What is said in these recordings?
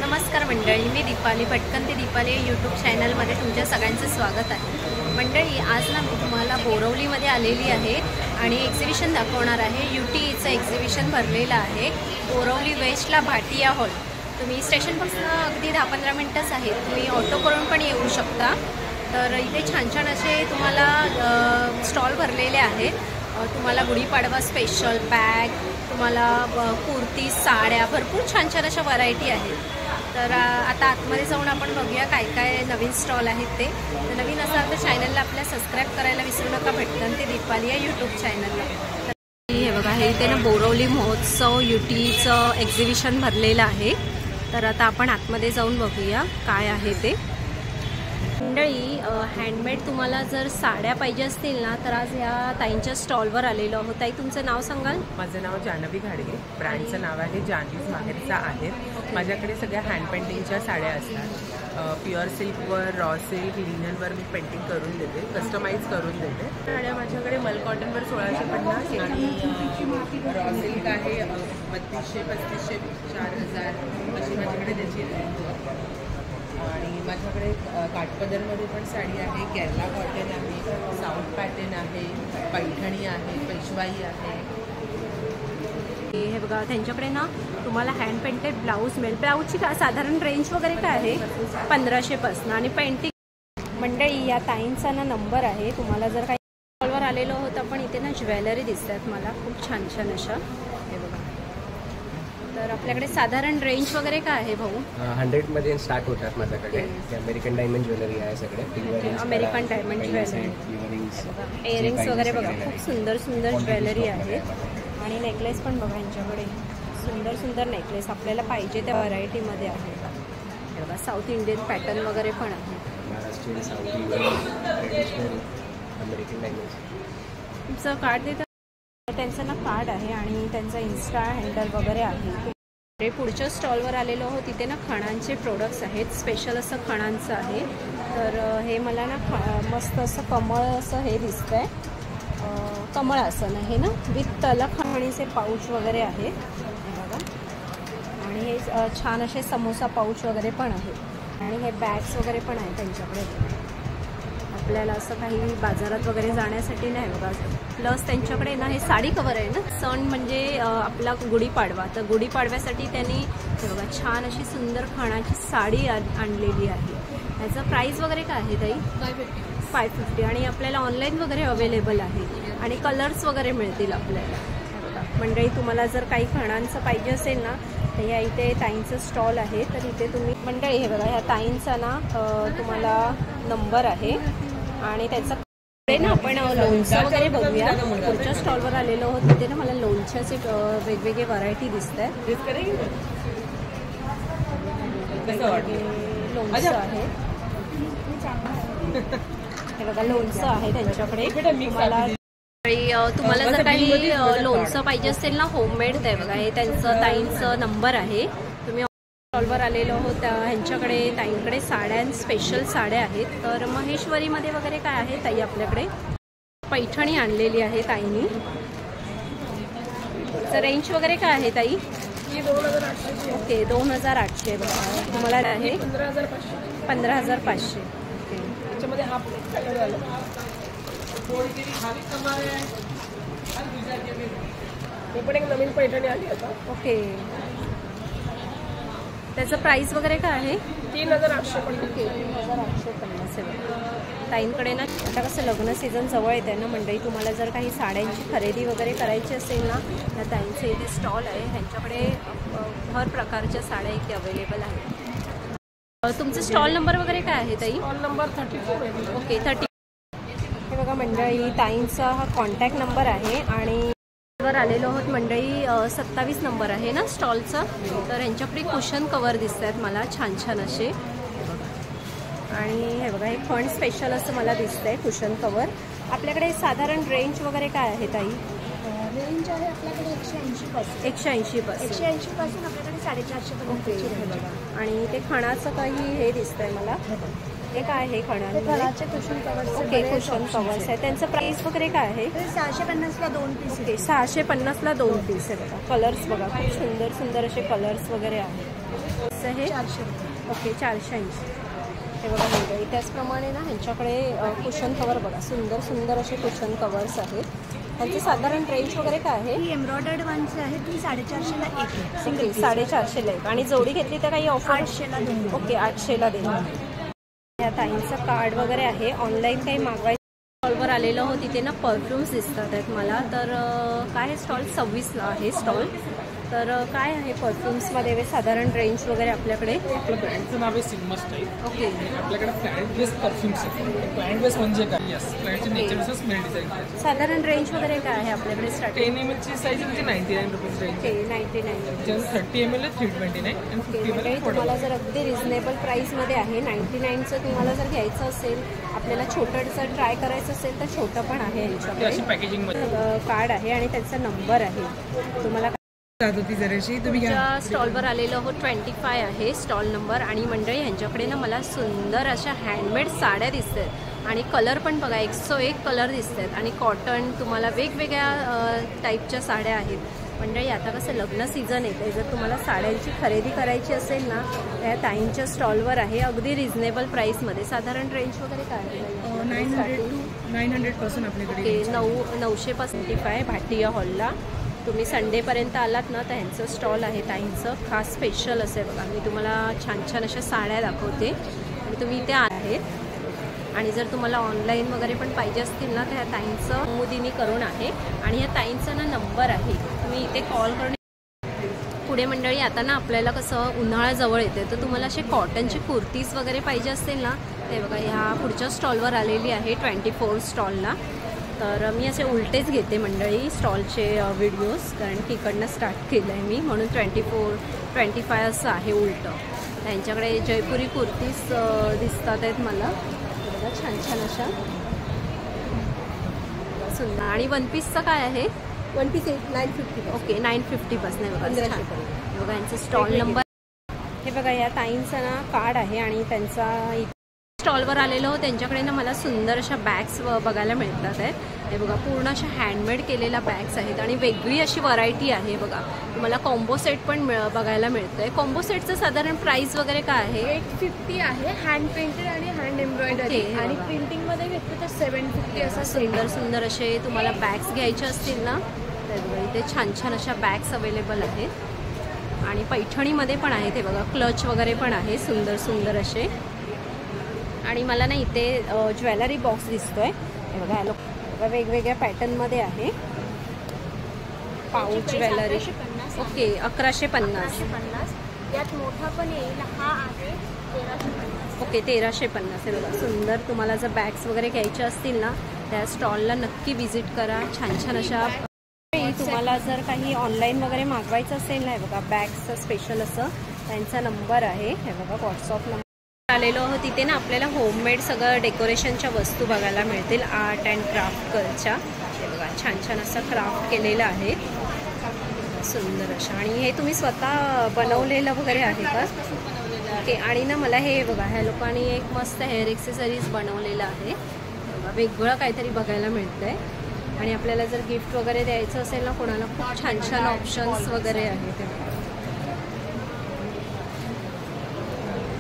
नमस्कार मंडळी, मी दीपाली भटकन ते दीपाली यूट्यूब चॅनलमध्ये तुमच्या सगळ्यांचं स्वागत आहे। मंडळी, आज ना मी तुम्हाला बोरवलीमध्ये आलेली आहे आणि एक्झिबिशन दाखवणार आहे। UTEचं एक्झिबिशन भरलेलं आहे बोरवली वेस्टला भाटिया हॉल। तुम्ही स्टेशनपासून अगदी 10-15 मिनिटंच आहेत, तुम्ही ऑटो करून पण येऊ शकता। तर इथे छान छान असे तुम्हाला स्टॉल भरलेले आहेत। तुम्हाला गुढीपाडवा स्पेशल बॅग, तुम्हाला कुर्ती, साड्या, भरपूर छान छान अशा व्हरायटी आहेत। तर आता आतमध्ये जाऊन आपण बघूया काय काय नवीन स्टॉल आहेत ते। तर नवीन असाल तर चॅनलला आपल्या सबस्क्राईब करायला विसरू नका, भटकन ते दीपाली या यूट्यूब चॅनलला। हे बघा, हे इथे ना बोरवली महोत्सव UTEचं एक्झिबिशन भरलेलं आहे। तर आता आपण आतमध्ये जाऊन बघूया काय आहे ते। मंडळी, हँडमेड तुम्हाला जर साड्या पाहिजे असतील ना तर आज ह्या ताईंच्या स्टॉलवर आलेलो आहोत। ताई, तुमचं नाव सांगाल? माझं नाव जान्हवी घाडगे, ब्रँडचं नाव आहे जानवीज माहेरचा आहे। माझ्याकडे सगळ्या हँड पेंटिंगच्या साड्या असतात। प्युअर सिल्कवर, रॉ सिल्क, लिननवर मी पेंटिंग करून देते, कस्टमाइज करून देते। साड्या माझ्याकडे मल कॉटनवर 1650 आणि रॉ सिल्क आहे 3200, 3500, 4000 अशी माझ्याकडे त्याची। आणि माझ्याकडे काठपदरमध्ये पण साडी आहे, केरला कॉटन आहे, साऊथ पॅटर्न आहे, पैठणी आहे, पेशवाई आहे। हे बघा, त्यांच्याकडे ना तुम्हाला हँड पेंटेड ब्लाऊज मिळेल। ब्लाऊजची का साधारण रेंज वगैरे काय आहे? 1500 पासून। आणि पेंटिंग मंडळी, या ताईंचा ना नंबर आहे। तुम्हाला जर काही स्टॉलवर आलेलो होता पण इथे ना ज्वेलरी दिसतात मला खूप छान छान अशा। हे बघा, तर आपल्याकडे साधारण रेंज वगैरे काय आहे भाऊ? 100 मध्ये स्टार्ट होतात माझ्याकडे। अमेरिकन डायमंड ज्वेलरी आहे सगळे, अमेरिकन डायमंड ज्वेलरी, इयरिंग्स वगैरे बघा, खूप सुंदर सुंदर ज्वेलरी आहे। आणि नेकलेस पण बघा, यांच्याकडे सुंदर सुंदर नेकलेस आपल्याला पाहिजे त्या व्हरायटीमध्ये आहे। हे बघा, साऊथ इंडियन पॅटर्न वगैरे पण आहे, Maharashtrian, south Indian, traditional, American diamond. तुमचं कार्ड देतात? त्यांचं ना कार्ड आहे आणि त्यांचा इन्स्टा हँडल वगैरे आहे। पुढच्या स्टॉलवर आलेलो आहोत, तिथे ना खणांचे प्रोडक्ट्स आहेत, स्पेशल असं खणांचं आहे। तर हे मला ना मस्त असं कमळ असं हे दिसतंय, कमळ असं नाही ना, विथ तलखणीचे पाऊच वगैरे आहे हे बघा। आणि हे छान असे समोसा पाऊच वगैरे पण आहे। आणि हे बॅग्स वगैरे पण आहे त्यांच्याकडे। आपल्याला असं काही बाजारात वगैरे जाण्यासाठी नाही बघा। प्लस त्यांच्याकडे ना हे साडी कवर आहे ना, सण म्हणजे आपला गुढीपाडवा, तर गुढीपाडव्यासाठी त्यांनी हे बघा छान अशी सुंदर खणाची साडी आणलेली आहे। याचं प्राईस वगैरे काय आहे ताई? 550। आणि आपल्याला ऑनलाईन वगैरे अवेलेबल आहे आणि कलर्स वगैरे मिळतील आपल्याला। मंडळी, तुम्हाला जर काही खणांचं पाहिजे असेल ना तर ह्या इथे ताईंचं स्टॉल आहे, तर इथे तुम्ही मंडळी हे बघा, ह्या ताईंचा ना तुम्हाला नंबर आहे। आणि त्याचा ना आपण लोणचं वगैरे बघूया। पुढच्या स्टॉलवर आलेलो आहोत, तिथे ना मला लोणच्याचे वेगवेगळे व्हरायटी दिसत आहेत। लोणचं आहे हे बघा, लोणचं आहे त्यांच्याकडे। तुम्हाला जर काही लोणचं पाहिजे असेल ना होममेड, ते बघा हे त्यांचं ताईंचं नंबर आहे। तुम्ही स्टॉलवर आलेलो आहोत, ह्यांच्याकडे ताईंकडे साड्या, स्पेशल साड्या आहेत। तर महेश्वरीमध्ये वगैरे काय आहे ताई? आपल्याकडे पैठणी आणलेली आहे ताईंनी। तर रेंज वगैरे काय आहे ताई? 2800। ओके, 2800 बघा, तुम्हाला आहे 15,500। ओके, त्याच्यामध्ये हाफ कलर आलं। हे पण एक नवीन पैठणी आली आता। ओके, त्याचं प्राइस वगैरे काय आहे? 3800। ओके, 3850 आहे बघा ताईंकडे ना। आता कसं लग्न सीझन जवळ येते ना मंडळी, तुम्हाला जर काही साड्यांची खरेदी वगैरे करायची असेल ना तर ताईंचं इथे स्टॉल आहे। ह्यांच्याकडे हर प्रकारच्या साड्या इथे अवेलेबल आहेत। तुमचं स्टॉल नंबर वगैरे काय आहे ताई? Stall number 34। ओके, 30। हे बघा मंडळी, ताईंचा हा कॉन्टॅक्ट नंबर आहे। आणि वर आलेलो आहोत मंडळी, 27 नंबर आहे ना स्टॉलचा। तर यांच्याकडे कुशन कवर दिसत आहेत मला छान छान असे। आणि हे बघा, हे फंड स्पेशल असं मला दिसतंय कुशन कवर। आपल्याकडे साधारण रेंज वगैरे काय आहे ताई? रेंज आहे आपल्याकडे 180 पासून। 180 पासून आपल्याकडे 450 पर्यंत बघा। आणि ते खणाचं काही हे दिसतंय मला, हे काय आहे? खणाचे cushion covers. Okay, cushion covers आहे। त्यांचं प्राइस वगैरे काय आहे? 650 ला 2 पीस। ओके, 650 ला 2 पीस आहे बघा। कलर्स बघा, खूप सुंदर सुंदर असे कलर्स वगैरे आहेत। आहे? 400 रुपये. ओके 480. हे बघा मंडळी, त्याचप्रमाणे ना ह्यांच्याकडे कुशन कवर बघा, सुंदर सुंदर असे कुशन कवर्स आहेत. त्यांची साधारण रेंज वगैरे काय आहे? ही एम्ब्रॉयडर्ड वनची आहे, ती 450ला एक आहे. ओके 450ला एक. आणि जोडी घेतली तर काही ऑफर? 800ला 2. ओके 800ला देणार. या ताईंचं कार्ड वगैरे आहे. ऑनलाईन काही मागवायचं स्टॉलवर आलेलं हो, तिथे ना परफ्युम्स दिसतात आहेत मला. तर काय स्टॉल 26ला आहे स्टॉल. तर काय आहे परफ्युम्समध्ये साधारण रेंज वगैरे आपल्याकडे? आपल्या ब्रँडचं नाव आहे सिग्मा स्टाईल. ओके. आपल्याकडे प्लॅनेट बेस परफ्युम्स आहे. प्लॅनेट बेस म्हणजे काय? यस, प्लॅनेटच्या नेचरनुसार स्मेल डिझाईन करायचं. साधारण रेंज वगैरे काय आहे आपल्याकडे स्टार्टिंग? 10 ml ची साईज म्हणजे 99 रुपीज रेंज. ओके 99. ज्यानं 30 ml आहे 329 आणि 50 ml आहे तुम्हाला 40. जर अगदी रिझनेबल प्राईसमध्ये आहे 99चं तुम्हाला जर घ्यायचं असेल, आपल्याला छोटं जर ट्राय करायचं असेल तर छोटं पण आहे ते यांच्याकडे. अशी पॅकेजिंगमध्ये कार्ड आहे आणि त्यांचा नंबर आहे. तुम्हाला होती जराशी तुम्ही तुमच्या स्टॉलवर आलेलं हो 25 आहे स्टॉल नंबर. आणि मंडळी ह्यांच्याकडे ना मला सुंदर अशा हँडमेड साड्या दिसत आहेत आणि कलर पण बघा 101 कलर दिसत आहेत. आणि कॉटन तुम्हाला वेगवेगळ्या टाईपच्या साड्या आहेत. मंडळी आता कसं लग्न सीझन येते, जर तुम्हाला साड्यांची खरेदी करायची असेल ना, त्या ताईंच्या स्टॉलवर आहे अगदी रिझनेबल प्राईसमध्ये. साधारण रेंज वगैरे काय आहे? 900 पासून आपल्याकडे. ओके 900पासून 25 भाटिया हॉलला. तुम्ही संडेपर्यंत आलात ना तर ह्यांचं स्टॉल आहे ताईंचं खास स्पेशल असेल बघा. मी तुम्हाला छान छान अशा साड्या दाखवते आणि तुम्ही इथे आहेत. आणि जर तुम्हाला ऑनलाईन वगैरे पण पाहिजे असतील ना तर ह्या ताईंचं मुदिनी करून आहे आणि ह्या ताईंचा ना नंबर आहे, तुम्ही इथे कॉल करून. पुढे मंडळी आता ना आपल्याला कसं उन्हाळा जवळ येते, तर तुम्हाला असे कॉटनचे कुर्तीज वगैरे पाहिजे असतील ना, ते बघा ह्या पुढच्या स्टॉलवर आलेली आहे 24 स्टॉलला. तर मी असे उलटेच घेते मंडळी स्टॉलचे व्हिडिओज, कारण की इकडनं स्टार्ट केलं आहे मी, म्हणून 24-25 असं आहे उलटं. त्यांच्याकडे जयपुरी कुर्तीज दिसतात आहेत मला बघा, छान छान अशा सुंदर. आणि वन पीसचं काय आहे? 1 पीस 950. ओके 950पासून बघा छान. बघा यांचं स्टॉल नंबर हे बघा. या ताईंचं ना कार्ड आहे आणि त्यांचा स्टॉलवर आलेलं हो, त्यांच्याकडे ना मला सुंदर अशा बॅग्स बघायला मिळतात आहेत. हे बघा पूर्ण अशा हँडमेड केलेल्या बॅग्स आहेत आणि वेगळी अशी व्हरायटी आहे बघा. तुम्हाला कॉम्बो सेट पण बघायला मिळतं आहे. कॉम्बो सेटचं साधारण प्राईस वगैरे काय आहे? 850 आहे, हँड प्रिंटेड आणि हँड एम्ब्रॉयडरी. आणि प्रिंटिंगमध्ये घेतलं तर 750 असं. सुंदर सुंदर असे तुम्हाला बॅग्स घ्यायचे असतील ना तर बघा इथे छान छान अशा बॅग्स अवेलेबल आहेत. आणि पैठणीमध्ये पण आहेत हे बघा, क्लच वगैरे पण आहे सुंदर सुंदर असे. आणि मला ना इथे ज्वेलरी बॉक्स दिसतोय हे बघा, ह्याला वेगवेगळ्या पॅटर्नमध्ये आहे. Pouch jewellery. ओके 1150. यात मोठा पण येईल, हा आहे 1350. ओके 1350 आहे बघा. सुंदर. तुम्हाला जर बॅग्स वगैरे घ्यायच्या असतील ना त्या स्टॉलला नक्की व्हिजिट करा. छान छान अशा. तुम्हाला जर काही ऑनलाईन वगैरे मागवायचं असेल ना हे बघा, बॅग्सचं स्पेशल असं त्यांचा नंबर आहे हे बघा, व्हॉट्सअप नंबर आलेलो आहोत. तिथे ना आपल्याला होममेड सगळं डेकोरेशनच्या वस्तू बघायला मिळतील, आर्ट अँड क्राफ्ट कलच्या. हे बघा छान छान असं क्राफ्ट केलेलं आहे सुंदर अशा. आणि हे तुम्ही स्वतः बनवलेलं वगैरे आहे का? ओके. आणि ना मला हे बघा, ह्या लोकांनी एक मस्त हेअर एक्सेसरीज बनवलेलं आहे बघा, वेगळं काहीतरी बघायला मिळतं आहे. आणि आपल्याला जर गिफ्ट वगैरे द्यायचं असेल ना कोणाला, खूप छान छान ऑप्शन्स वगैरे आहेत.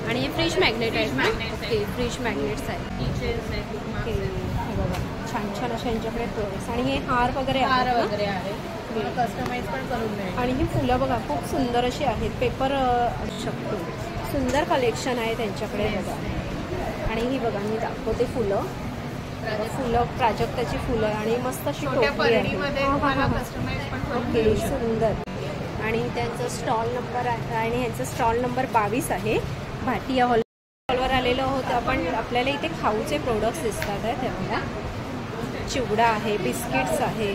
आणि हे फ्रीज मॅग्नेट आहेत ना? ओके फ्रीज मॅग्नेट्स आहेत. ओके हे बघा छान छान अशा यांच्याकडे प्रोडक्ट्स. आणि हे हार वगैरे आहे, कस्टमाइज पण करून मिळेल. आणि ही फुलं बघा खूप सुंदर अशी आहेत, पेपर शकतो. सुंदर कलेक्शन आहे त्यांच्याकडे बघा. आणि ही बघा मी दाखवते फुलं प्राजक्ताची फुलं आणि मस्त अशी टोपली आहे. ओके सुंदर. आणि त्यांचं स्टॉल नंबर आहे आणि ह्यांचं स्टॉल नंबर 22 आहे भाटिया हॉल. स्टॉलवर आलेलो आहोत आपण. आपल्याला इथे खाऊचे प्रोडक्ट्स दिसतात आहेत हे बघा, चिवडा आहे, बिस्किट्स आहे.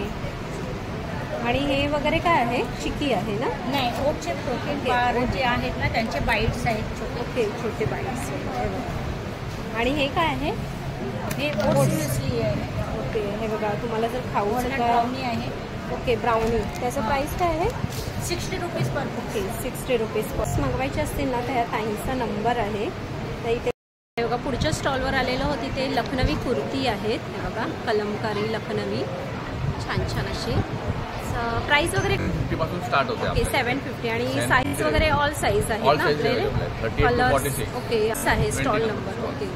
आणि हे वगैरे काय आहे? चिकी आहे ना? नाही, ओटचे प्रोटीन बार जे आहेत ना त्यांचे बाईट्स आहेत छोटे. ओके छोटे बाईट्स. आणि हे काय आहे? हे ओट्स म्युस्ली आहे. ओके हे बघा, तुम्हाला जर खाऊचं ब्राउनी आहे. Okay brownie. त्याचं प्राईस काय आहे? 60 rupees per. Okay 60 rupees per. मागवायचे असतील ना तर ह्या ताईंचा नंबर आहे. तर इथे बघा पुढच्या स्टॉलवर आलेलो होती ते लखनवी कुर्ती आहेत हे बघा, कलमकारी लखनवी छान छान अशी प्राइस वगैरे 50 पासून स्टार्ट होते ओके 750 आणि साईज वगैरे ऑल साईज आहे ना आपल्याकडे कलर्स ओके आहे स्टॉल नंबर ओके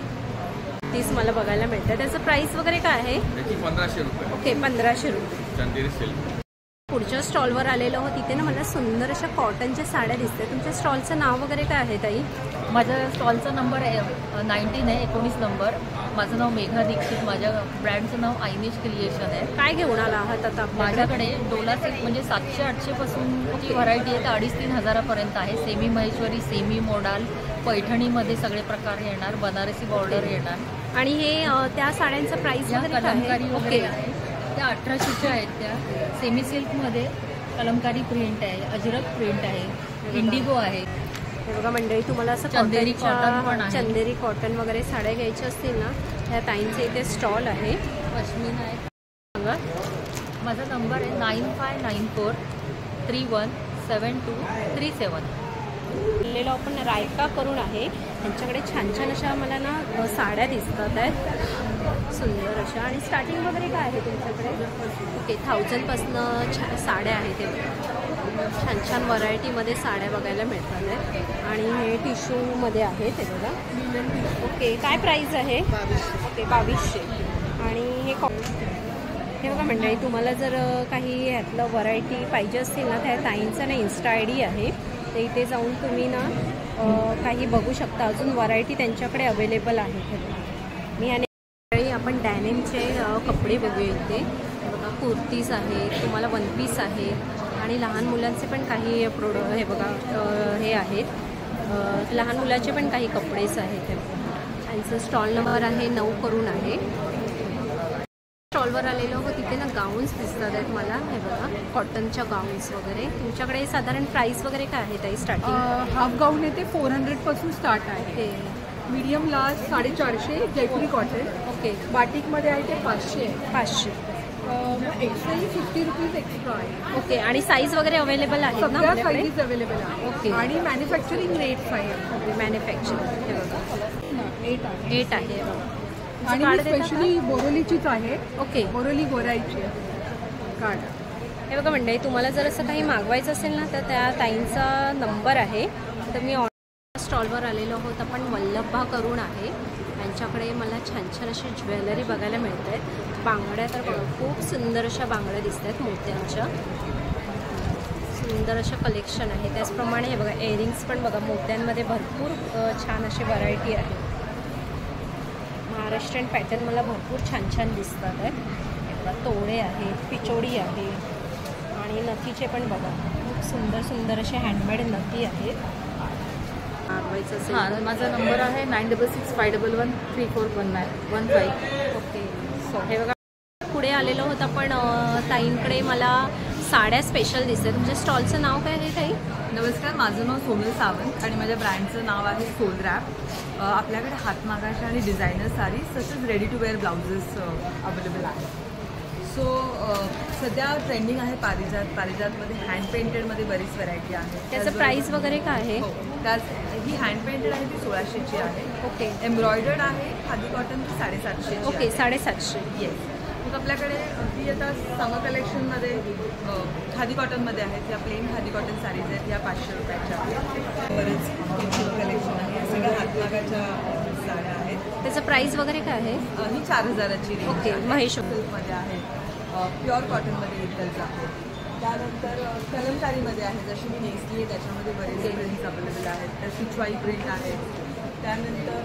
30 मला बघायला मिळतं. त्याचं प्राइस वगैरे काय आहे? 1500 रुपये ओके 1500 रुपये. चंदेरी सिल्क. पुढच्या स्टॉलवर आलेलो आहोत तिथे ना मला सुंदर अशा कॉटनच्या साड्या दिसते. तुमच्या स्टॉलचं नाव वगैरे काय आहे ताई? माझ्या स्टॉलचा नंबर 19 आहे 19 नंबर. माझं नाव मेघा दीक्षित. माझ्या ब्रँडचं नाव आयनिश क्रिएशन आहे. काय घेऊन आला आहात आता? माझ्याकडे डोला सेट म्हणजे 700-800 पासूनची व्हरायटी आहे. 2,500-3,000 हजारापर्यंत आहे. सेमी महेश्वरी, सेमी मोडाल, पैठणीमध्ये सगळे प्रकार येणार, बनारसी बॉर्डर येणार. आणि हे त्या साड्यांचं प्राइस या वगैरे कलमकारी वगैरे ओके आहे त्या 1800च्या आहेत. त्या सेमी सिल्कमध्ये कलमकारी प्रिंट आहे, अजरक प्रिंट आहे, इंडिगो आहे. हे बघा मंडळी, तुम्हाला असं चंदेरी कॉटन पण आहे. चंदेरी कॉटन वगैरे साड्या घ्यायच्या असतील ना ह्या ताईंचे इथे स्टॉल आहे. पश्मीना आहे. बघा माझा नंबर आहे 9594 31 7237. आलेलो आपण रायका करून आहे. त्यांच्याकडे छान छान अशा मला ना साड्या दिसतात आहेत सुंदर अशा. आणि स्टार्टिंग वगैरे काय आहे तुमच्याकडे? ओके 1000पासनं साड्या आहेत. ते छान छान व्हरायटीमध्ये साड्या बघायला मिळतात आहेत. आणि हे टिश्यूमध्ये आहेत. हे बघा ओके काय प्राईस आहे? ओके 2200. आणि हे बघा मंडळी, तुम्हाला जर काही ह्यातलं व्हरायटी पाहिजे असतील ना त्या ताईंचा ना इन्स्टा ID आहे. तर इथे जाऊन तुम्ही ना काही बघू शकता. अजून व्हरायटी त्यांच्याकडे अवेलेबल आहे. मी आणि आपण डॅनिमचे कपडे बघूया इथे. बघा कुर्तीज आहे, तुम्हाला वन पीस आहे आणि लहान मुलांचे पण काही हे बघा हे आहेत. लहान मुलाचे पण काही कपडेच आहेत. त्यांचं स्टॉल नंबर आहे 9 करून आहे. स्टॉलवर आलेलो आहोत तिथे ना गाऊन्स दिसतात आहेत मला. हे बघा कॉटनच्या गाऊन्स वगैरे. तुमच्याकडे साधारण प्राइस वगैरे काय आहे ताई स्टार्टिंग? हाफ गाऊन आहे ते 400 पासून स्टार्ट आहे. Medium large 450 Jaipuri cotton. Okay बाटिकमध्ये आहे ते 500. एक्स्ट्रा 50 रुपीज एक्स्ट्रा आहे. ओके आणि साईज वगैरे अवेलेबल आहे ना? सगळ्या साईज अवेलेबल आहे. ओके आणि मॅन्युफॅक्चरिंग रेट्स आहे. मॅन्युफॅक्चरिंग हे बघा 8 आहे बघा. आणि स्पेशली बोरोलीचीच आहे. ओके बोरोली गोराईची कार्ड. हे बघा मंडळी, तुम्हाला जर असं काही मागवायचं असेल ना तर त्या ताईंचा नंबर आहे. तर मी स्टॉलवर आलेलो आहोत आपण वल्लभा करून आहे. यांच्याकडे मला छान छान अशी ज्वेलरी बघायला मिळत आहेत. बांगड्या तर बघा खूप सुंदर अशा बांगड्या दिसत आहेत मोत्यांच्या. सुंदर अशा कलेक्शन आहे. त्याचप्रमाणे हे बघा इयरिंग्स पण बघा मोत्यांमध्ये भरपूर छान अशी व्हरायटी आहे. महाराष्ट्रीयन पॅटर्न मला भरपूर छान छान दिसतात आहेत. तोडे आहेत, पिचोडी आहे आणि नथीचे पण बघा खूप सुंदर सुंदर असे हँडमेड नथी आहेत. मागवायचं असेल हां, माझा नंबर आहे 966 511 3415. ओके सो हे बघा पुढे आलेलो आहोत आपण ताईंकडे. मला साड्या स्पेशल दिसते. तुमच्या स्टॉलचं नाव काय आहे ताई? नमस्कार, माझं नाव सोनल सावंत आणि माझ्या ब्रँडचं नाव आहे सोल रॅप. आपल्याकडे हातमागाच्या आणि डिझायनर साडीज तसेच ready to wear blouses available आहेत. सो सध्या ट्रेंडिंग आहे पारिजातमध्ये हँड पेंटेडमध्ये बरीच व्हरायटी आहे. त्याचं प्राईस वगैरे काय आहे? त्याच ही हँड पेंटेड आहे ती 1600ची आहे. ओके एम्ब्रॉयडर्ड आहे खादी कॉटन ती 750. ओके 750. येस. मग आपल्याकडे ती आता समर कलेक्शनमध्ये खादी कॉटनमध्ये आहेत. या प्लेन खादी कॉटन साडीज आहेत. या 500 रुपयाच्या आहेत. बरेच कलेक्शन आहे. सगळ्या हातमागाच्या साड्या आहेत. त्याचं प्राईस वगैरे काय आहे? ही 4000ची. ओके महेश सिल्कमध्ये आहे. प्युअर कॉटनमध्ये इथलचं आहे. त्यानंतर कलमकारीमध्ये आहे. जशी मी नेसली आहे त्याच्यामध्ये बरेच प्रिंट्स अवेलेबल आहेत. तर पिचवाई प्रिंट आहे. त्यानंतर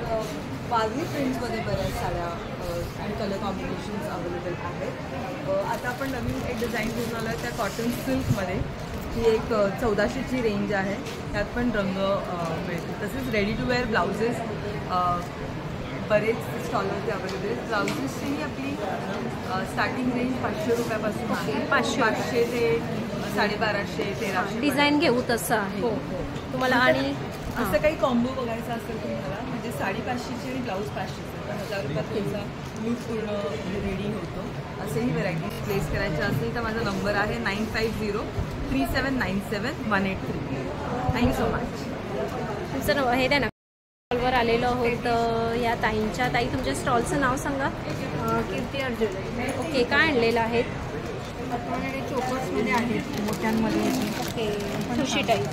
वारली प्रिंट्समध्ये बऱ्याच साड्या आणि कलर कॉम्बिनेशन्स अवेलेबल आहेत. आता आपण नवीन एक डिझाईन घेऊन आलो आहे त्या कॉटन सिल्कमध्ये. ही एक 1400ची रेंज आहे. त्यात पण रंग मिळते. तसेच रेडी टू वेअर ब्लाउजेस बरेच स्टॉलवरती अवेलेबल आहेत. ब्लाउजेसची आपली स्टार्टिंग रेंज 500 रुपयापासून आहे. 500 ते 1250 1300. डिझाईन घेऊ तसं आहे. हो तुम्हाला. आणि असं काही कॉम्बो बघायचा असेल तुम्हाला म्हणजे 550ची आणि ब्लाऊज 500ची तर 1000 रुपयात तुमचा लूक पूर्ण रेडी होतो. असेही व्हरायटीज प्लेस करायच्या असेल तर माझा नंबर आहे 950 3797 183. Thank you so much. तुमचं हे द्या ना. स्टॉलवर आलेलो आहोत या ताईंच्या. ताई तुमच्या स्टॉलचं नाव सांगा. कीर्ती अर्जुन. ओके काय आणलेलं आहे? आपल्याकडे चोकर्समध्ये आहेत मोठ्यांमध्ये. ओके, ठुशी टाईप.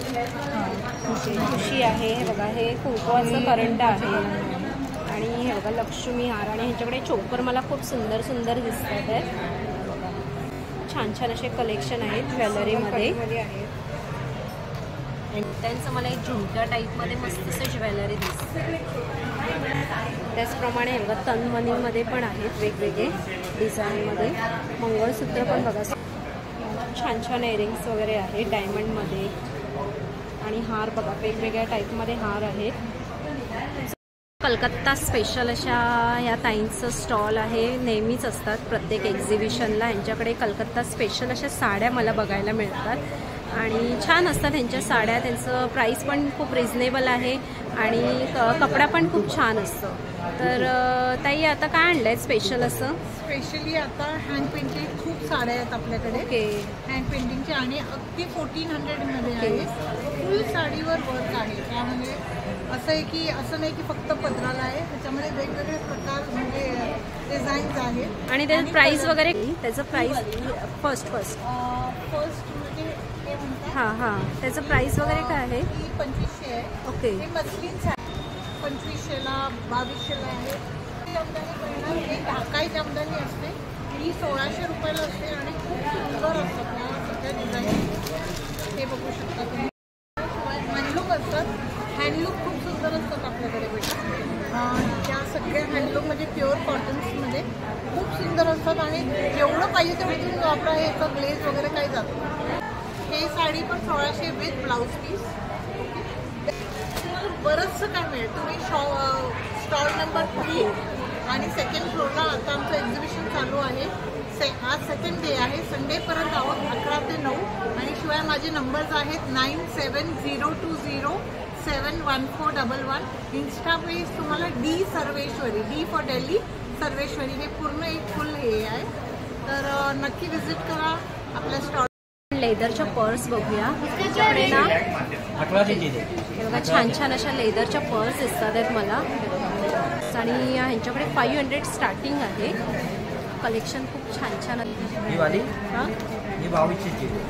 ठुशी आहे. हे बघा, हे कुंकवाचं करंट आहे. आणि हे बघा लक्ष्मी हार. आणि ह्यांच्याकडे चोकर मला खूप सुंदर सुंदर दिसतात आहेत. छान छान असे कलेक्शन आहेत ज्वेलरीमध्ये. त्यांचं मला एक झुमक्या टाईपमध्ये मस्त असं ज्वेलरी दिसते. त्याचप्रमाणे हे बघा तनमनीमध्ये पण आहेत वेगवेगळे डिझाईनमध्ये. मंगळसूत्र पण बघा छान छान इयरिंग्स वगैरे आहेत डायमंडमध्ये. आणि हार बघा वेगवेगळ्या टाईपमध्ये हार आहेत. कलकत्ता स्पेशल अशा ह्या ताईंचं स्टॉल आहे. नेहमीच असतात प्रत्येक एक्झिबिशनला. यांच्याकडे कलकत्ता स्पेशल अशा साड्या मला बघायला मिळतात आणि छान असतात त्यांच्या साड्या. त्यांचं प्राईस पण खूप रिजनेबल आहे आणि कपडा पण खूप छान असतो. तर ताई आता काय आणलं आहे स्पेशल असं? स्पेशली आता हँड पेंटिंग खूप साड्या आहेत आपल्याकडे. ओके, हँड पेंटिंगचे आणि अगदी 1400मध्ये आहे. फुल साडीवर वर्क आहे. त्यामध्ये असं आहे की असं नाही की फक्त पदराला आहे, त्याच्यामध्ये वेगवेगळे प्रकार म्हणजे डिझाईन्स आहेत. आणि त्याचं प्राईस वगैरे? त्याचं प्राईस फर्स्ट म्हणजे हे म्हणतात. हां, त्याचं प्राईस वगैरे काय आहे? ही 2500 आहे. ओके, हे मस्लिन साडी 2500ला 2200ला आहे. जामदानी मिळणार. ही ढाकाई जामदानी असते, ही 1600 रुपयाला असते आणि खूप सुंदर असतात या सगळ्या डिझाईन. हे बघू शकता तुम्ही. हँडलूम असतात. हँडलूम खूप सुंदर असतात आपल्याकडे भेटतात. त्या सगळ्या हँडलूम म्हणजे प्युअर कॉटन्समध्ये खूप सुंदर असतात आणि जेवढं पाहिजे तेवढं तुम्ही वापरा. याचं ग्लेज वगैरे काही जात नाही. हे साडी पण 1600 विथ ब्लाऊज पीस. तुम्हाला बरंचसं काय मिळेल. तुम्ही स्टॉल नंबर 3 आणि सेकंड फ्लोअरला आता आमचं एक्झिबिशन चालू आहे. आज सेकंड डे आहे. संडेपर्यंत आहोत 11 ते 9. आणि शिवाय माझे नंबर्स आहेत 9702071411. इन्स्टा पेज तुम्हाला D Sarveshwari, D for Delhi Sarveshwari, हे पूर्ण एक फुल हे आहे. तर नक्की विजिट करा आपल्या स्टॉल. लेदरच्या पर्स बघूया. त्याच्याकडे ना हे बघा छान छान अशा लेदरच्या पर्स दिसतात आहेत मला. आणि ह्यांच्याकडे 500 स्टार्टिंग आहे. कलेक्शन खूप छान छान आहे. हां,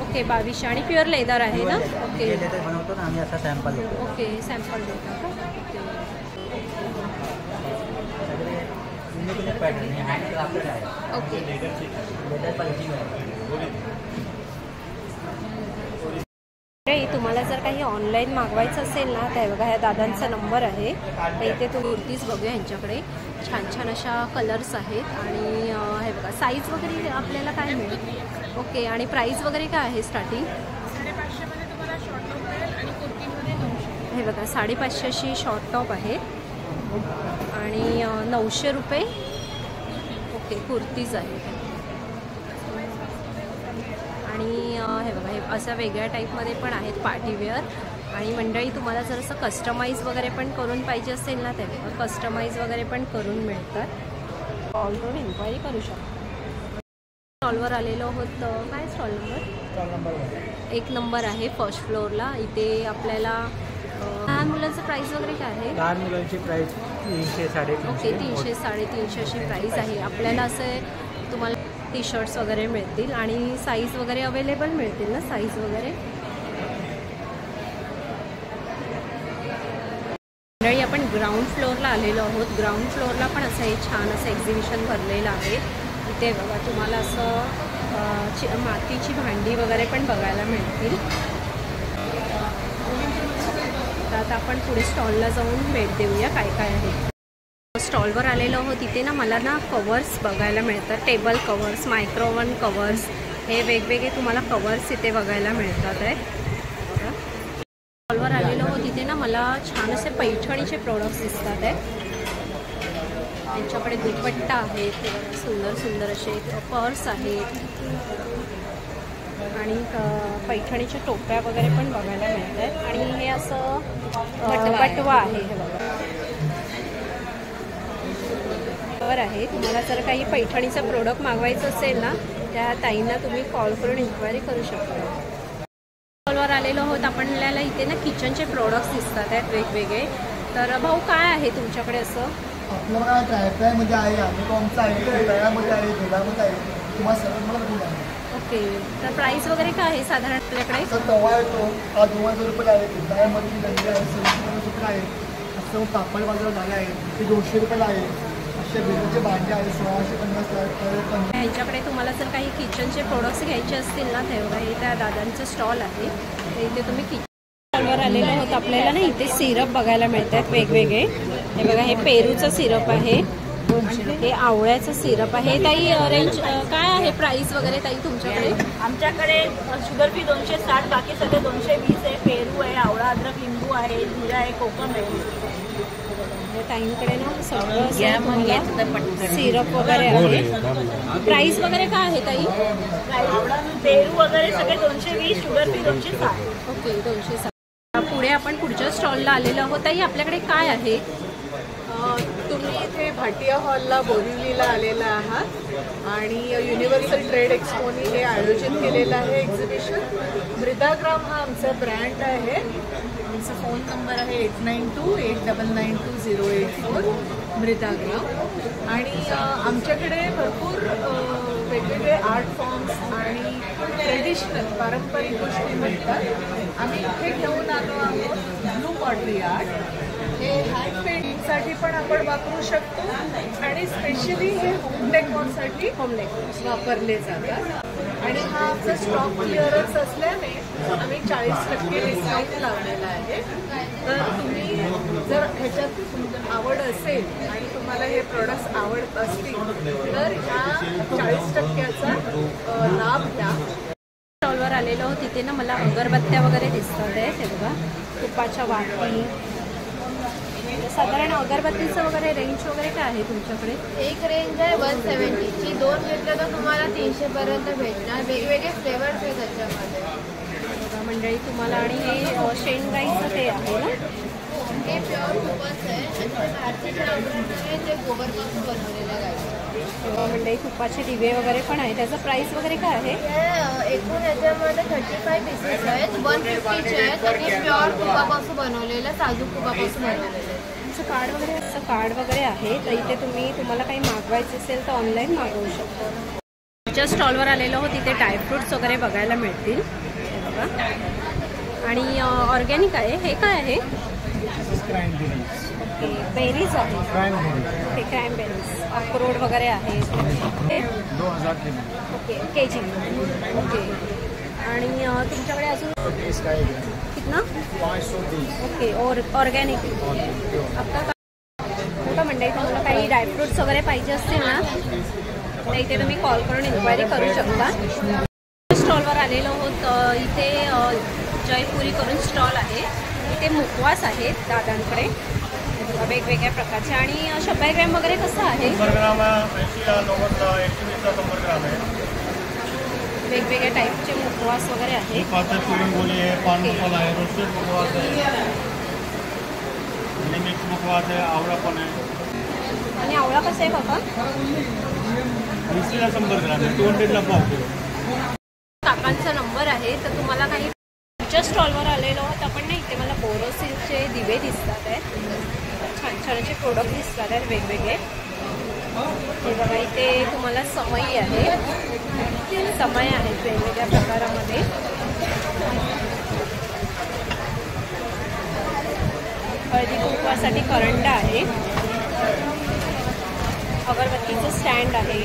ओके, 2200 आणि प्युअर लेदर आहे ना? ओके, बनवतो ना आम्ही असा सॅम्पल देतो. ओके, सॅम्पल देतो. ओके, तुम्हाला जर काही ऑनलाईन मागवायचं असेल ना तर बघा ह्या दादांचा नंबर आहे. तर इथे तुम्ही कुर्तीज बघूया. ह्यांच्याकडे छान छान अशा कलर्स आहेत. आणि हे बघा साईज वगैरे आपल्याला काय मिळेल? ओके, आणि प्राईस वगैरे काय आहे स्टार्टिंग? 550मध्ये तुम्हाला शॉर्ट टॉप मिळेल आणि कुर्तीमध्ये 900. हे बघा 550 अशी शॉर्ट टॉप आहे आणि 900 रुपये. ओके, कुर्तीज आहेत. आणि हे बघा हे अशा वेगळ्या टाईपमध्ये पण आहेत पार्टीवेअर. आणि मंडळी तुम्हाला जर असं कस्टमाइज वगैरे पण करून पाहिजे असेल ना ते कस्टमाइज वगैरे पण करून मिळतात. कॉल करून इन्क्वायरी करू शकता. स्टॉलवर आलेलो आहोत. काय स्टॉल नंबर? 1 नंबर आहे फर्स्ट फ्लोअरला. इथे आपल्याला लहान मुलांचं प्राईस वगैरे काय आहे? लहान मुलांची प्राईस 300 350. ओके, 300 350 अशी प्राईस आहे. आपल्याला असं तुम्हाला टी शर्ट्स वगैरे मिळतील आणि साईज वगैरे अवेलेबल मिळतील ना? साईज वगैरे मंडळी आपण ग्राउंड फ्लोअरला आलेलो आहोत. ग्राउंड फ्लोअरला पण असं हे छान असं एक्झिबिशन भरलेलं आहे. इथे बघा तुम्हाला असं मातीची भांडी वगैरे पण बघायला मिळतील. तर आता आपण पुढे स्टॉलला जाऊन भेट देऊया काय काय आहे. स्टॉलवर आलेलो आहोत. तिथे ना मला ना कवर्स बघायला मिळतात. टेबल कवर्स, मायक्रोवन कवर्स, हे वेगवेगळे तुम्हाला कवर्स इथे बघायला मिळतात आहे. स्टॉलवर आलेलो आहोत. तिथे ना मला छान असे पैठणीचे प्रोडक्ट्स दिसतात आहे. त्यांच्याकडे दुपट्टा आहेत, सुंदर सुंदर असे पर्स आहेत आणि पैठणीच्या टोप्या वगैरे पण बघायला मिळत आहेत. आणि हे असं बटवा आहे. हे बघा आहे. तुम्हाला जर काही पैठणीचं प्रोडक्ट मागवायचं असेल ना त्या ताईंना तुम्ही कॉल करून इन्क्वायरी करू शकता. स्टॉलवर आलेलो आहोत. आपल्याला इथे ना किचनचे प्रोडक्ट्स दिसतात आहेत वेगवेगळे. तर भाऊ काय आहे तुमच्याकडे असं? आपल्याला ट्रायमध्ये आहे, आम्ही आमचं आहे, तळ्यामध्ये आहे, झुलामध्ये आहे, तुम्हाला सर्व मला आहे. ओके, तर प्राइस वगैरे काय आहे साधारण आपल्याकडे? तवा येतो हा 2000 रुपये आहे, उन्हाळ्यामध्ये गंजी आहे 750 रुपये आहे, असं पापड बाजूला झालं आहे ते 200 रुपयाला आहे, असे वेगवेगळे भांडे आहे 1650 आहे. ह्यांच्याकडे तुम्हाला जर काही किचनचे प्रोडक्ट्स घ्यायचे असतील ना, ते बघा हे त्या दादांचं स्टॉल आहे, तर इथे तुम्ही किचन स्टॉलवर आलेलो आहोत. आपल्याला ना इथे सिरप बघायला मिळतात वेगवेगळे. हे बघा हे पेरूचं सिरप आहे, हे आवळ्याचं सिरप आहे. ताई रेंज काय आहे प्राइस वगैरे ताई तुमच्याकडे? आमच्याकडे शुगर फ्री 260, बाकी सगळे 220 आहे. पेरू आहे, आवळा, अद्रक, लिंबू आहे, जिरा आहे, कोकम आहे. ताईंकडे ना सगळं सिरप वगैरे आहे. प्राइस वगैरे काय आहे ताई? पेरू वगैरे सगळे 220, शुगर फ्री 260. ओके 260. पुढे आपण पुढच्या स्टॉलला आलेलो आहोत. ताई आपल्याकडे काय आहे? तुम्ही इथे भाटिया हॉलला बोरिवलीला आलेला आहात आणि युनिव्हर्सल ट्रेड एक्सपोनी हे आयोजित केलेलं आहे एक्झिबिशन. मृदाग्राम हा आमचा ब्रँड आहे. आमचा फोन नंबर आहे 8928992084 मृदाग्राम. आणि आमच्याकडे भरपूर वेगवेगळे आर्ट फॉर्म्स आणि ट्रेडिशनल पारंपरिक गोष्टी मिळतात. आम्ही इथे घेऊन आलो आहोत ब्लू पॉटरी आर्ट. हे हँड पेंटिंगसाठी पण आपण वापरू शकतो आणि स्पेशली हे होम डेकोरसाठी वापरले जातात. आणि हा आमचा स्टॉक क्लिअरन्स असल्याने आम्ही 40% डिस्काउंट लावलेला आहे. तर तुम्ही जर ह्याच्यात आवड असेल आणि तुम्हाला हे प्रोडक्ट्स आवडत असतील तर ह्या 40%चा लाभ घ्या. स्टॉलवर आलेलो आहोत. तिथे ना मला अगरबत्त्या वगैरे दिसतात आहेत. हे बघा तुपाच्या वाटी. साधारण अगरबत्तीचं वगैरे रेंज वगैरे काय आहे तुमच्याकडे? एक रेंज आहे 170 ची. 2 घेतलं तर तुम्हाला 300 पर्यंत भेटणार. वेगवेगळे फ्लेवर्स आहेत त्याच्यामध्ये मंडळी तुम्हाला. आणि हे शेंगाईचं ते आहे ना, हे प्युअर तुपाचं आहे आणि ते बाहेरचे जे अगरबत्ती आहे ते गोबरपासून बनवलेलं आहे. मंडळी तुपाचे दिवे वगैरे पण आहे. त्याचं प्राइस वगैरे काय आहे? एकूण याच्यामध्ये 35 पीसेस आहेत, 150चे आहेत आणि प्युअर तुपापासून बनवलेलं, साजूक तुपापासून बनवलेलं आहे. कार्ड वगैरे असं कार्ड वगैरे आहे. तर इथे तुम्हाला काही मागवायचं असेल तर ऑनलाईन मागवू शकतो. पुढच्या स्टॉलवर आलेलो आहोत. तिथे ड्रायफ्रूट्स वगैरे बघायला मिळतील. हे बघा. आणि ऑर्गॅनिक आहे. हे काय आहे? ओके बेरीज आहे. ओके क्रॅनबेरीज, अक्रोड वगैरे आहे. 2000 ओके केजी. ओके. आणि तुमच्याकडे अजून कितना? 520. ओके और ऑर्गॅनिक आपका मोठं मंडई. तुम्हाला काही ड्रायफ्रूट्स वगैरे पाहिजे असतील ना तर इथे तुम्ही कॉल करून इन्क्वायरी करू शकता. स्टॉलवर आलेलो आहोत. इथे जयपुरी करून स्टॉल आहे. इथे मुखवास आहेत दादांकडे वेगवेगळ्या प्रकारचे. आणि 100 ग्रॅम वगैरे कसं आहे? 100 ग्राम 80 90 100 ग्राम आहे. वेगवेगळ्या टाईपचे मुखवास वगैरे आहेत. पुडिंग गोली आहे, पान मसाला आहे, रोस्टेड मुखवास आहे, मिक्स मुखवास आहे, आवळा पण आहे. आणि आवळा कसा आहे बाबा? 20ला 100 ग्राम आहे, 200ला पाव. काकांचा नंबर आहे. तर तुम्हाला काही पुढच्या स्टॉलवर आलेलो आहोत आपण ना. इथे मला बोरोसिलचे दिवे दिसतात आहेत. छान छान असे प्रोडक्ट दिसतात आहेत वेगवेगळे. हे बघा इथे तुम्हाला समई आहे. समय आहेत वेगवेगळ्या प्रकारामध्ये. हळदी कुंकवासाठी करंडा आहे. अगरबत्तीचं स्टँड आहे.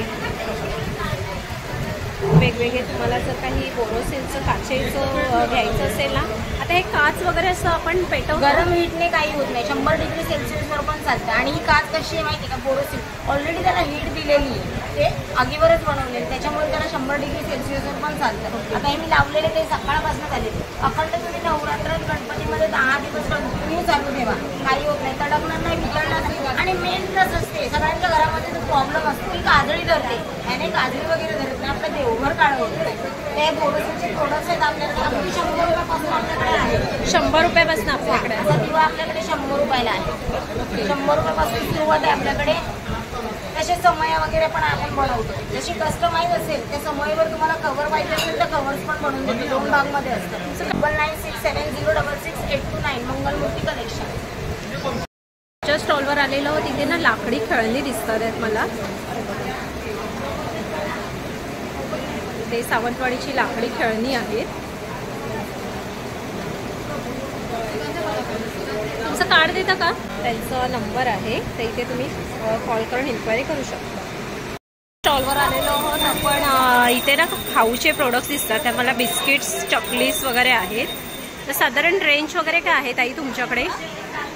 वेगवेगळे तुम्हाला जर काही बोरोसिलचं काचेचं घ्यायचं असेल ना. आता हे काच वगैरे असं आपण पेटवतो. गरम हीटने काही होत नाही. 100 डिग्री सेल्सिअसवर पण चालतं. आणि ही काच कशी आहे माहिती आहे का? बोरोसिल ऑलरेडी त्याला हीट दिलेली आहे. ते आगीवरच बनवलेले, त्याच्यामुळे त्याला 100 डिग्री सेल्सिअसवर पण चालतं. आता हे मी लावलेले ते सकाळपासून झाले. अखंड तुम्ही नवरात्रात गणपतीमध्ये 10 दिवस कंटिन्यू चालू ठेवा. काही होत नाही, तडकणार नाही, बिघडणार नाही. आणि मेन प्लस असते सगळ्यांच्या घरामध्ये जो प्रॉब्लेम असतो की काजळी धरते. त्याने काजळी वगैरे धरत नाही. आपलं देवघर काढ होत नाही. ते बोरोसिलचे प्रोडक्ट्स आहेत आपल्याकडे. अगदी 100 रुपयापासून आपल्याकडे आहे. 100 रुपयापासून आपल्याकडे. असा दिवा आपल्याकडे 100 रुपयाला आहे. 100 रुपयापासून सुरुवात आहे आपल्याकडे. तसे समया वगैरे पण आपण बनवतो. जशी कस्टमाइज असेल त्या समयीवर तुम्हाला कव्हर पाहिजे असेल तर कव्हर्स पण बनवून देतो. 2 भागमध्ये असतं. 99670829 मंगलमूर्ती कलेक्शन. च्या स्टॉलवर आलेलो आहोत. तिथे ना लाकडी खेळणी दिसतात आहेत मला. इथे सावंतवाडीची लाकडी खेळणी आहेत. तुमचं कार्ड देता का? त्यांचा नंबर आहे, तर इथे तुम्ही कॉल करून इन्क्वायरी करू शकता. स्टॉलवर आलेलो आहोत आपण. इथे ना खाऊचे प्रोडक्ट्स दिसतात, त्या मला बिस्किट्स, चॉकलेट्स वगैरे आहेत. तर साधारण रेंज वगैरे काय आहे ताई तुमच्याकडे?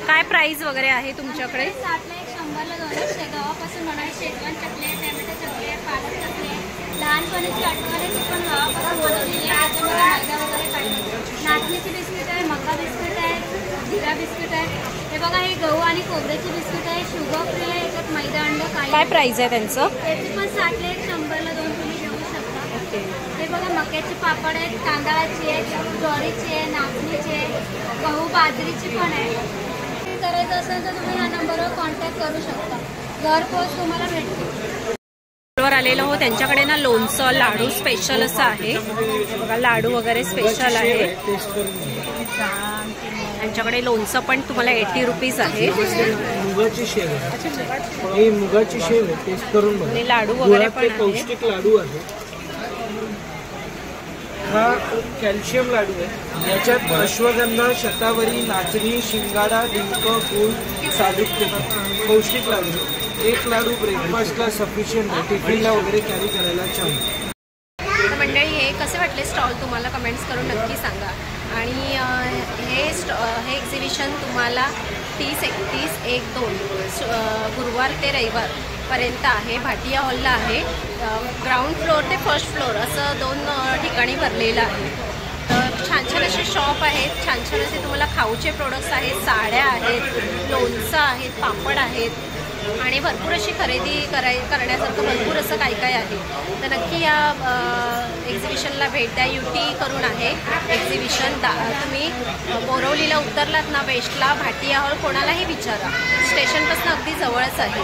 काय प्राइस वगैरे आहे तुमच्याकडे? 60ला 100ला 200 गव्हापासून बनवलेले शेजवान चकली, टॅमॅटो चकली, पालक चकली, लहानपणीची आठवणीची पण गव्हापासून बनवलेली आहे. त्याच्यामध्ये मैदा वगैरे काढतात. नाचणीची बिस्किट आहे, मका बिस्किट आहे, जिरा बिस्किट आहे. हे बघा, हे गहू आणि खोबऱ्याची बिस्किट आहे, शुगर फ्री आहे, याच्यात मैदा अंड काही. काय प्राइस आहे त्यांचं? त्याची पण 60ला 100ला 2 तुम्ही घेऊ शकता. हे बघा, मक्याचे पापड आहेत, तांदळाची आहे, ज्वारीची आहे, नाचणीची आहे, गहू बाजरीची पण आहे. करायचं असेल तर तुम्ही ह्या नंबरवर कॉन्टॅक्ट करू शकता. घरपोच तुम्हाला भेटते. वर आलेलो हो, त्यांच्याकडे ना लोणचं, लाडू स्पेशल असं आहे. बघा, लाडू वगैरे स्पेशल आहे त्यांच्याकडे. लोणचं पण तुम्हाला 80 रुपीज आहे. मुगाची शेव आहे, मुगाची शेव आहे, टेस्ट करून बघा. लाडू वगैरे पण पौष्टिक लाडू आहे. हा कॅल्शियम लाडू आहे. याच्यात अश्वगंधा, शतावरी, नाचणी, शिंगाडा, डिंक, गूळ, साजूक तूप. पौष्टिक लाडू. एक लाडू ब्रेकफास्टला सफिशियंट आहे, टिफिनला वगैरे कॅरी करायला छान. तर मंडळी, हे कसे वाटले स्टॉल तुम्हाला कमेंट्स करून नक्की सांगा. आणि हे एक्झिबिशन तुम्हाला 30, 31, 1, 2 गुरुवार ते रविवार पर्यंत आहे. भाटिया हॉलला आहे. ग्राउंड फ्लोअर ते फर्स्ट फ्लोअर असं 2 ठिकाणी भरलेलं आहे. तर छान छान असे शॉप आहेत, छान छान असे तुम्हाला खाऊचे प्रोडक्ट्स आहेत, साड्या आहेत, लोणचं आहेत, पापड आहेत आणि भरपूर अशी खरेदी करण्यासारखं भरपूर असं काय काय आहे. तर नक्की या एक्झिबिशनला भेट द्या. युटी करून आहे एक्झिबिशन. तुम्ही बोरवलीला उतरलात ना वेस्टला, भाटिया हॉल कोणालाही विचारा, स्टेशनपासून अगदी जवळच आहे.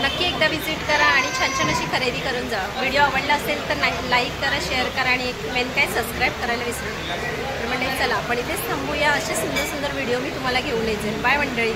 नक्की एकदा व्हिजिट करा आणि छान छान अशी खरेदी करून जा. व्हिडिओ आवडला असेल तर लाईक करा, शेअर करा आणि एक मेन काय सबस्क्राईब करायला विसरू नका. तर मंडळी, चला आपण इथेच थांबूया. असे सुंदर सुंदर व्हिडिओ मी तुम्हाला घेऊन येईल. बाय मंडळी.